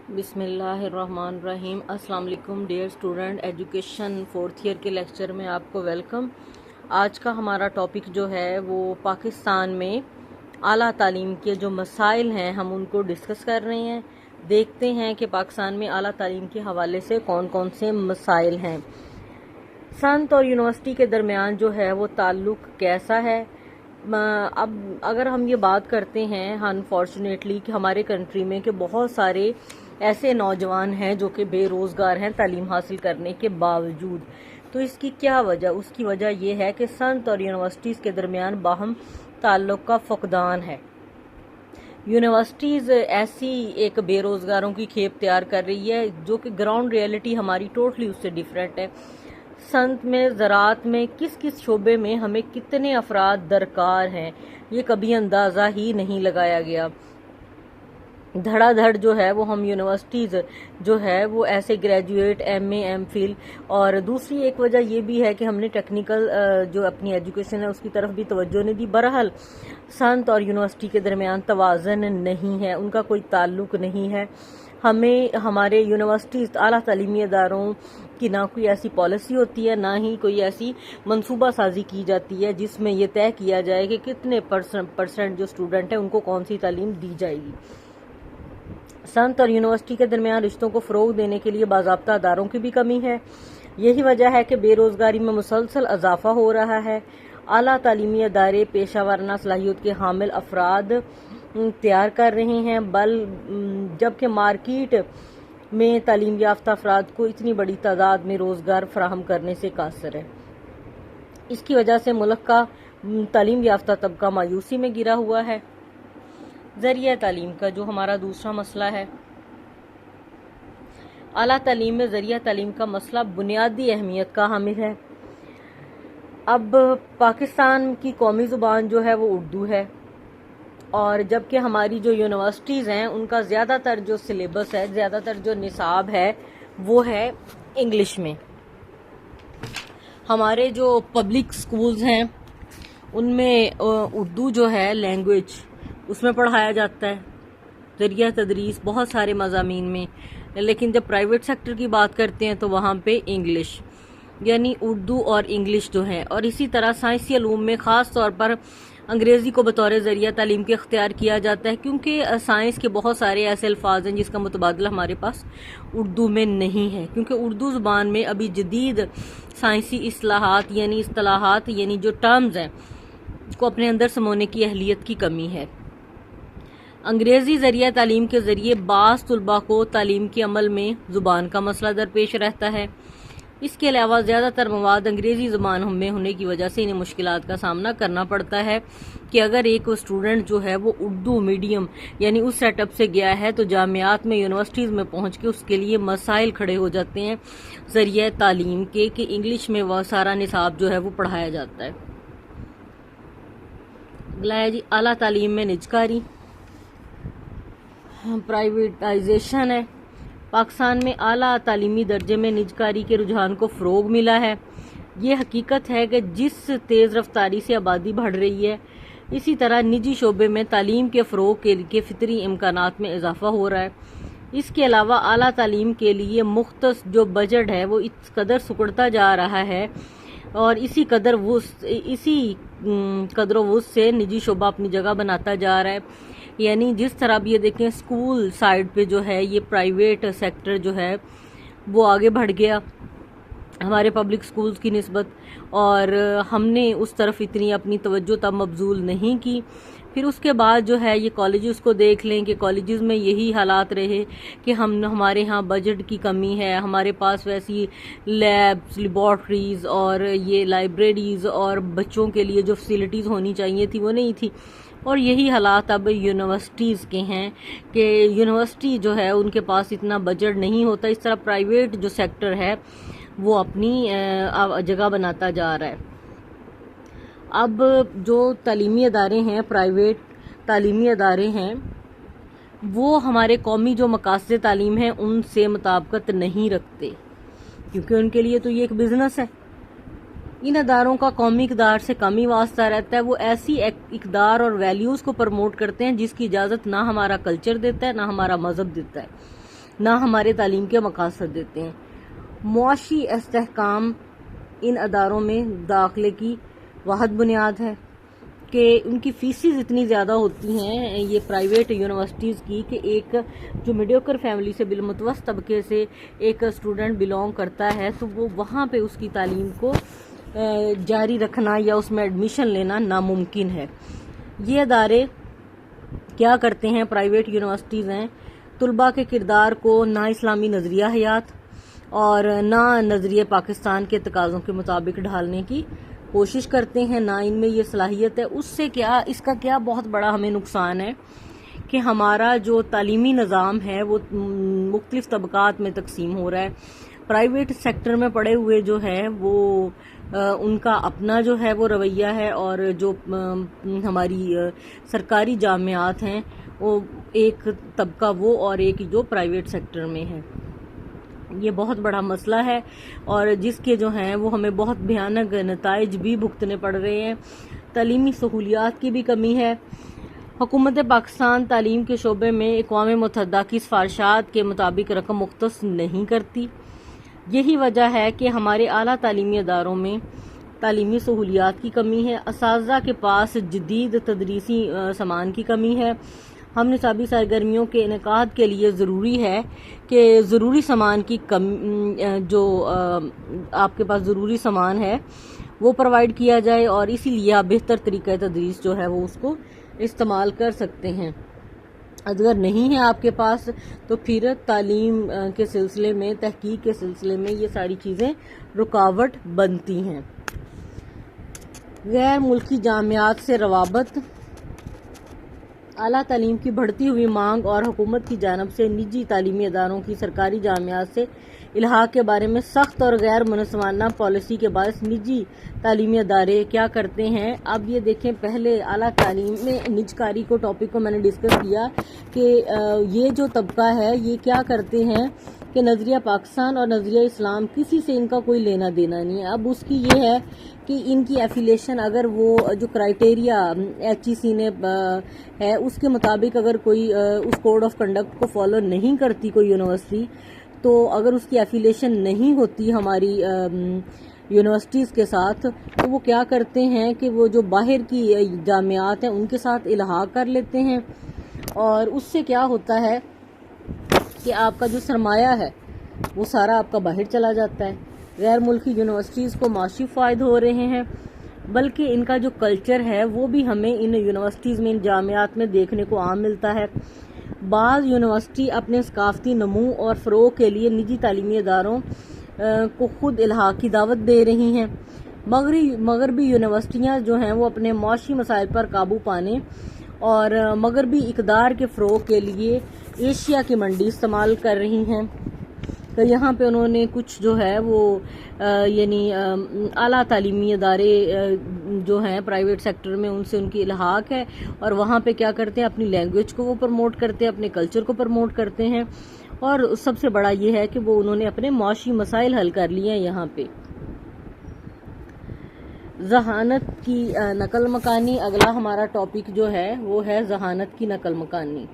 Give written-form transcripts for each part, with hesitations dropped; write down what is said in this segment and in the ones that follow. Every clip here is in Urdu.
بسم اللہ الرحمن الرحیم۔ السلام علیکم dear student, education 4th year کے لیکچر میں آپ کو ویلکم۔ آج کا ہمارا ٹاپک جو ہے وہ پاکستان میں اعلیٰ تعلیم کے جو مسائل ہیں ہم ان کو ڈسکس کر رہے ہیں۔ دیکھتے ہیں کہ پاکستان میں اعلیٰ تعلیم کے حوالے سے کون کون سے مسائل ہیں۔ سنت اور یونیورسٹی کے درمیان جو ہے وہ تعلق کیسا ہے؟ اب اگر ہم یہ بات کرتے ہیں انفارچونیٹلی کہ ہمارے کنٹری میں کہ بہت سارے ایسے نوجوان ہیں جو کہ بے روزگار ہیں تعلیم حاصل کرنے کے باوجود، تو اس کی کیا وجہ؟ اس کی وجہ یہ ہے کہ سنت اور یونیورسٹیز کے درمیان باہم تعلق کا فقدان ہے۔ یونیورسٹیز ایسی ایک بے روزگاروں کی کھیپ تیار کر رہی ہے جو کہ گراؤنڈ ریئلٹی ہماری ٹوٹلی اس سے ڈیفرنٹ ہے۔ سنت میں، زراعت میں، کس کس شعبے میں ہمیں کتنے افراد درکار ہیں یہ کبھی اندازہ ہی نہیں لگایا گیا۔ دھڑا دھڑ جو ہے وہ ہم یونیورسٹیز جو ہے وہ ایسے گریجویٹ، ایم اے، ایم فل، اور دوسری ایک وجہ یہ بھی ہے کہ ہم نے ٹیکنیکل جو اپنی ایجوکیشن ہے اس کی طرف بھی توجہ نہیں دی۔ بہرحال سنت اور یونیورسٹی کے درمیان توازن نہیں ہے، ان کا کوئی تعلق نہیں ہے۔ ہمیں ہمارے یونیورسٹیز، اعلیٰ تعلیمی اداروں کی نہ کوئی ایسی پالیسی ہوتی ہے، نہ ہی کوئی ایسی منصوبہ سازی کی جاتی ہے جس میں یہ طے کیا جائے کہ کتنے پرسنٹ جو اسٹوڈنٹ ہیں ان کو کون سی تعلیم دی جائے گی۔ سنت اور یونیورسٹی کے درمیان رشتوں کو فروغ دینے کے لیے باضابطہ اداروں کی بھی کمی ہے۔ یہی وجہ ہے کہ بے روزگاری میں مسلسل اضافہ ہو رہا ہے۔ اعلیٰ تعلیمی ادارے پیشہ ورانہ صلاحیت کے حامل افراد تیار کر رہے ہیں، جبکہ مارکیٹ میں تعلیم یافتہ افراد کو اتنی بڑی تعداد میں روزگار فراہم کرنے سے قاصر ہے۔ اس کی وجہ سے ملک کا تعلیم یافتہ طبقہ مایوسی میں گرا ہوا ہے۔ ذریعہ تعلیم کا جو ہمارا دوسرا مسئلہ ہے، اعلیٰ تعلیم میں ذریعہ تعلیم کا مسئلہ بنیادی اہمیت کا حامل ہے۔ اب پاکستان کی قومی زبان جو ہے وہ اردو ہے، اور جبکہ ہماری جو یونیورسٹیز ہیں ان کا زیادہ تر جو سلیبس ہے، زیادہ تر جو نصاب ہے وہ ہے انگلش میں۔ ہمارے جو پبلک سکولز ہیں ان میں اردو جو ہے لینگویج اس میں پڑھایا جاتا ہے، ذریعہ تدریس بہت سارے مضامین میں، لیکن جب پرائیویٹ سیکٹر کی بات کرتے ہیں تو وہاں پہ انگلش، یعنی اردو اور انگلش جو ہے۔ اور اسی طرح سائنسی علوم میں خاص طور پر انگریزی کو بطور ذریعہ تعلیم کے اختیار کیا جاتا ہے، کیونکہ سائنس کے بہت سارے ایسے الفاظ ہیں جس کا متبادلہ ہمارے پاس اردو میں نہیں ہے، کیونکہ اردو زبان میں ابھی جدید سائنسی اصطلاحات یعنی جو ٹرمز ہیں کو اپنے اندر سمونے کی اہلیت کی کمی ہے۔ انگریزی ذریعہ تعلیم کے ذریعے بعض طلباء کو تعلیم کے عمل میں زبان کا مسئلہ درپیش رہتا ہے۔ اس کے علاوہ زیادہ تر مواد انگریزی زبان میں ہونے کی وجہ سے انہیں مشکلات کا سامنا کرنا پڑتا ہے کہ اگر ایک اسٹوڈنٹ جو ہے وہ اردو میڈیم یعنی اس سیٹ اپ سے گیا ہے تو جامعات میں، یونیورسٹیز میں پہنچ کے اس کے لیے مسائل کھڑے ہو جاتے ہیں ذریعہ تعلیم کے کہ انگلش میں وہ سارا نصاب جو ہے وہ پڑھایا جاتا ہے۔ اگلا ہے جی اعلیٰ تعلیم میں نجکاری، پرائیویٹائزیشن ہے۔ پاکستان میں اعلیٰ تعلیمی درجے میں نجکاری کے رجحان کو فروغ ملا ہے۔ یہ حقیقت ہے کہ جس تیز رفتاری سے آبادی بڑھ رہی ہے، اسی طرح نجی شعبے میں تعلیم کے فروغ کے فطری امکانات میں اضافہ ہو رہا ہے۔ اس کے علاوہ اعلیٰ تعلیم کے لیے مختص جو بجٹ ہے وہ اس قدر سکڑتا جا رہا ہے، اور اسی قدر و وسع سے نجی شعبہ اپنی جگہ بناتا جا رہا ہے۔ یعنی جس طرح اب یہ دیکھیں اسکول سائڈ پہ جو ہے یہ پرائیویٹ سیکٹر جو ہے وہ آگے بڑھ گیا ہمارے پبلک سکولز کی نسبت، اور ہم نے اس طرف اتنی اپنی توجہ تب مبذول نہیں کی۔ پھر اس کے بعد جو ہے یہ کالجز کو دیکھ لیں کہ کالجز میں یہی حالات رہے کہ ہمارے ہاں بجٹ کی کمی ہے، ہمارے پاس ویسی لیبز، لیبارٹریز اور یہ لائبریریز اور بچوں کے لیے جو فیسلٹیز ہونی چاہیے تھی وہ نہیں تھی۔ اور یہی حالات اب یونیورسٹیز کے ہیں کہ یونیورسٹی جو ہے ان کے پاس اتنا بجٹ نہیں ہوتا، اس طرح پرائیویٹ جو سیکٹر ہے وہ اپنی جگہ بناتا جا رہا ہے۔ اب جو تعلیمی ادارے ہیں، پرائیویٹ تعلیمی ادارے ہیں، وہ ہمارے قومی جو مقاصد تعلیم ہیں ان سے مطابقت نہیں رکھتے، کیونکہ ان کے لیے تو یہ ایک بزنس ہے۔ ان اداروں کا قومی اقدار سے کم ہی واسطہ رہتا ہے، وہ ایسی اقدار اور ویلیوز کو پروموٹ کرتے ہیں جس کی اجازت نہ ہمارا کلچر دیتا ہے نہ ہمارا مذہب دیتا ہے۔ نہ ہمارے تعلیم کے مقاصد دیتے ہیں۔ معاشی استحکام ان اداروں میں داخلے کی واحد بنیاد ہے کہ ان کی فیسز اتنی زیادہ ہوتی ہیں یہ پرائیویٹ یونیورسٹیز کی کہ ایک جو میڈیوکر فیملی سے بالمتوسط طبقے سے ایک اسٹوڈنٹ بلونگ کرتا ہے تو وہ وہاں پہ اس کی تعلیم کو جاری رکھنا یا اس میں ایڈمیشن لینا ناممکن ہے۔ یہ ادارے کیا کرتے ہیں؟ پرائیویٹ یونیورسٹیز ہیں، طلباء کے کردار کو نہ اسلامی نظریہ حیات اور نہ نظریہ پاکستان کے تقاضوں کے مطابق ڈھالنے کی کوشش کرتے ہیں، نہ ان میں یہ صلاحیت ہے۔ اس کا کیا بہت بڑا ہمیں نقصان ہے کہ ہمارا جو تعلیمی نظام ہے وہ مختلف طبقات میں تقسیم ہو رہا ہے۔ پرائیویٹ سیکٹر میں پڑے ہوئے جو ہے وہ ان کا اپنا جو ہے وہ رویہ ہے، اور جو ہماری سرکاری جامعات ہیں وہ ایک طبقہ وہ اور ایک جو پرائیویٹ سیکٹر میں ہے۔ یہ بہت بڑا مسئلہ ہے اور جس کے جو ہیں وہ ہمیں بہت بھیانک نتائج بھی بھگتنے پڑ رہے ہیں۔ تعلیمی سہولیات کی بھی کمی ہے۔ حکومت پاکستان تعلیم کے شعبے میں اقوام متحدہ کی سفارشات کے مطابق رقم مختص نہیں کرتی۔ یہی وجہ ہے کہ ہمارے اعلیٰ تعلیمی اداروں میں تعلیمی سہولیات کی کمی ہے، اساتذہ کے پاس جدید تدریسی سامان کی کمی ہے۔ ہم نصابی سرگرمیوں کے انعقاد کے لیے ضروری ہے کہ ضروری سامان کی جو آپ کے پاس ضروری سامان ہے وہ پرووائڈ کیا جائے، اور اسی لیے آپ بہتر طریقہ تدریس جو ہے وہ اس کو استعمال کر سکتے ہیں۔ اگر نہیں ہے آپ کے پاس تو پھر تعلیم کے سلسلے میں، تحقیق کے سلسلے میں یہ ساری چیزیں رکاوٹ بنتی ہیں۔ غیر ملکی جامعات سے روابط، اعلیٰ تعلیم کی بڑھتی ہوئی مانگ اور حکومت کی جانب سے نجی تعلیمی اداروں کی سرکاری جامعات سے الحاق کے بارے میں سخت اور غیر منصفانہ پالیسی کے باعث نجی تعلیمی ادارے کیا کرتے ہیں۔ اب یہ دیکھیں، پہلے اعلیٰ تعلیم میں نجکاری کو ٹاپک کو میں نے ڈسکس کیا کہ یہ جو طبقہ ہے یہ کیا کرتے ہیں کہ نظریہ پاکستان اور نظریہ اسلام کسی سے ان کا کوئی لینا دینا نہیں ہے۔ اب اس کی یہ ہے کہ ان کی ایفیلیشن اگر وہ جو کرائٹیریا HEC نے ہے اس کے مطابق اگر کوئی اس کوڈ آف کنڈکٹ کو فالو نہیں کرتی کوئی یونیورسٹی، تو اگر اس کی ایفیلیشن نہیں ہوتی ہماری یونیورسٹیز کے ساتھ، تو وہ کیا کرتے ہیں کہ وہ جو باہر کی جامعات ہیں ان کے ساتھ الحاق کر لیتے ہیں، اور اس سے کیا ہوتا ہے کہ آپ کا جو سرمایہ ہے وہ سارا آپ کا باہر چلا جاتا ہے۔ غیر ملکی یونیورسٹیز کو معاشی فائد ہو رہے ہیں، بلکہ ان کا جو کلچر ہے وہ بھی ہمیں ان یونیورسٹیز میں، ان جامعات میں دیکھنے کو عام ملتا ہے۔ بعض یونیورسٹی اپنے ثقافتی نمو اور فروغ کے لیے نجی تعلیمی اداروں کو خود الحاق کی دعوت دے رہی ہیں۔ مغربی یونیورسٹیاں جو ہیں وہ اپنے معاشی مسائل پر قابو پانے اور مغربی اقدار کے فروغ کے لیے ایشیا کی منڈی استعمال کر رہی ہیں۔ تو یہاں پہ انہوں نے کچھ جو ہے وہ یعنی اعلیٰ تعلیمی ادارے جو ہیں پرائیویٹ سیکٹر میں ان سے ان کی الحاق ہے، اور وہاں پہ کیا کرتے ہیں، اپنی لینگویج کو وہ پروموٹ کرتے ہیں، اپنے کلچر کو پروموٹ کرتے ہیں، اور سب سے بڑا یہ ہے کہ وہ انہوں نے اپنے معاشی مسائل حل کر لیے ہیں یہاں پہ۔ ذہانت کی نقل مکانی، اگلا ہمارا ٹاپک جو ہے وہ ہے ذہانت کی نقل مکانی۔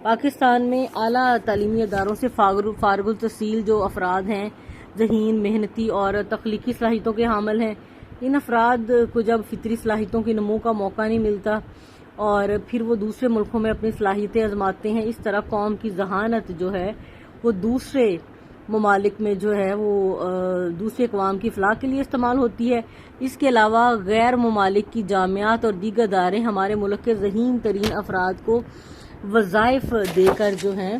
پاکستان میں اعلیٰ تعلیمی اداروں سے فارغ التحصیل جو افراد ہیں، ذہین، محنتی اور تخلیقی صلاحیتوں کے حامل ہیں، ان افراد کو جب فطری صلاحیتوں کی نمو کا موقع نہیں ملتا اور پھر وہ دوسرے ملکوں میں اپنی صلاحیتیں آزماتے ہیں، اس طرح قوم کی ذہانت جو ہے وہ دوسرے ممالک میں جو ہے وہ دوسرے اقوام کی فلاح کے لیے استعمال ہوتی ہے۔ اس کے علاوہ غیر ممالک کی جامعات اور دیگر ادارے ہمارے ملک کے ذہین ترین افراد کو وظائف دے کر جو ہیں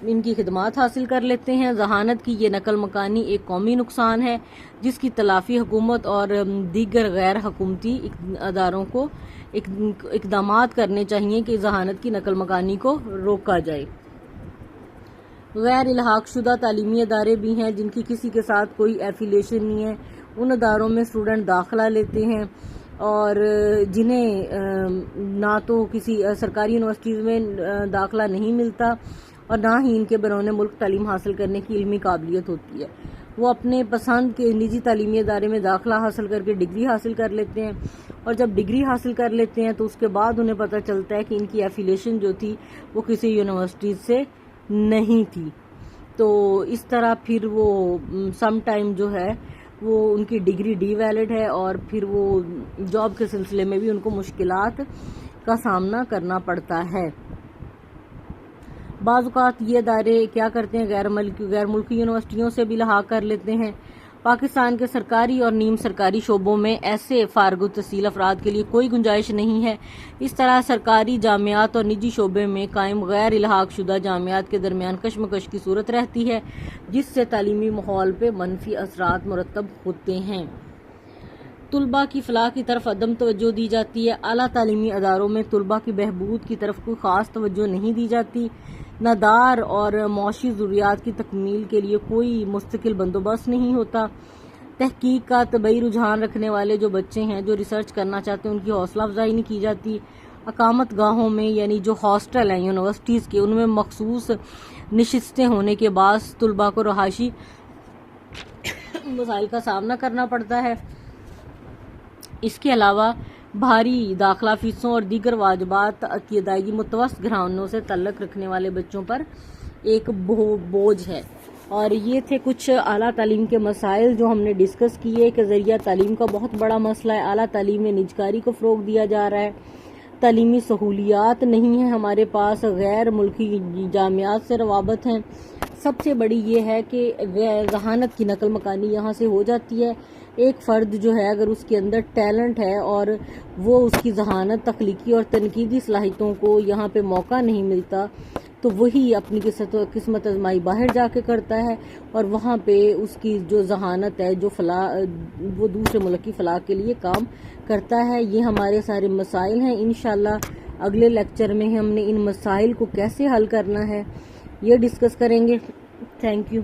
ان کی خدمات حاصل کر لیتے ہیں۔ ذہانت کی یہ نقل مکانی ایک قومی نقصان ہے جس کی تلافی حکومت اور دیگر غیر حکومتی اداروں کو اقدامات کرنے چاہیے کہ ذہانت کی نقل مکانی کو روکا جائے۔ غیر الحاق شدہ تعلیمی ادارے بھی ہیں جن کی کسی کے ساتھ کوئی ایفیلیشن نہیں ہے، ان اداروں میں اسٹوڈنٹ داخلہ لیتے ہیں اور جنہیں نہ تو کسی سرکاری یونیورسٹیز میں داخلہ نہیں ملتا اور نہ ہی ان کے بیرون ملک تعلیم حاصل کرنے کی علمی قابلیت ہوتی ہے۔ وہ اپنے پسند کے نجی تعلیمی ادارے میں داخلہ حاصل کر کے ڈگری حاصل کر لیتے ہیں اور جب ڈگری حاصل کر لیتے ہیں تو اس کے بعد انہیں پتہ چلتا ہے کہ ان کی ایفیلیشن جو تھی وہ کسی یونیورسٹی سے نہیں تھی. تو اس طرح پھر وہ سم ٹائم جو ہے وہ ان کی ڈگری ڈی ویلڈ ہے، اور پھر وہ جاب کے سلسلے میں بھی ان کو مشکلات کا سامنا کرنا پڑتا ہے. بعض اوقات یہ ادارے کیا کرتے ہیں، غیر ملکی یونیورسٹیوں سے بھی لحاق کر لیتے ہیں. پاکستان کے سرکاری اور نیم سرکاری شعبوں میں ایسے فارغ التحصیل افراد کے لیے کوئی گنجائش نہیں ہے. اس طرح سرکاری جامعات اور نجی شعبے میں قائم غیر الحاق شدہ جامعات کے درمیان کشمکش کی صورت رہتی ہے، جس سے تعلیمی ماحول پہ منفی اثرات مرتب ہوتے ہیں. طلباء کی فلاح کی طرف عدم توجہ دی جاتی ہے. اعلیٰ تعلیمی اداروں میں طلباء کی بہبود کی طرف کوئی خاص توجہ نہیں دی جاتی. نادار اور معاشی ضروریات کی تکمیل کے لیے کوئی مستقل بندوبست نہیں ہوتا. تحقیق کا طبعی رجحان رکھنے والے جو بچے ہیں جو ریسرچ کرنا چاہتے ہیں ان کی حوصلہ افزائی نہیں کی جاتی. اقامت گاہوں میں یعنی جو ہاسٹل ہیں یونیورسٹیز کے، ان میں مخصوص نشستیں ہونے کے باعث طلباء کو رہائشی مسائل کا سامنا کرنا پڑتا ہے. اس کے علاوہ بھاری داخلہ فیسوں اور دیگر واجبات کی ادائیگی متوسط گھرانوں سے تعلق رکھنے والے بچوں پر ایک بوجھ ہے. اور یہ تھے کچھ اعلیٰ تعلیم کے مسائل جو ہم نے ڈسکس کیے کہ ذریعہ تعلیم کا بہت بڑا مسئلہ ہے. اعلیٰ تعلیم میں نجکاری کو فروغ دیا جا رہا ہے، تعلیمی سہولیات نہیں ہیں ہمارے پاس، غیر ملکی جامعات سے روابط ہیں. سب سے بڑی یہ ہے کہ ذہانت کی نقل مکانی یہاں سے ہو جاتی ہے. ایک فرد جو ہے اگر اس کے اندر ٹیلنٹ ہے اور وہ اس کی ذہانت، تخلیقی اور تنقیدی صلاحیتوں کو یہاں پہ موقع نہیں ملتا تو وہی اپنی قسمت آزمائی باہر جا کے کرتا ہے، اور وہاں پہ اس کی جو ذہانت ہے جو وہ دوسرے ملک کی فلاح کے لیے کام کرتا ہے. یہ ہمارے سارے مسائل ہیں. انشاءاللہ اگلے لیکچر میں ہم نے ان مسائل کو کیسے حل کرنا ہے یہ ڈسکس کریں گے. Thank you.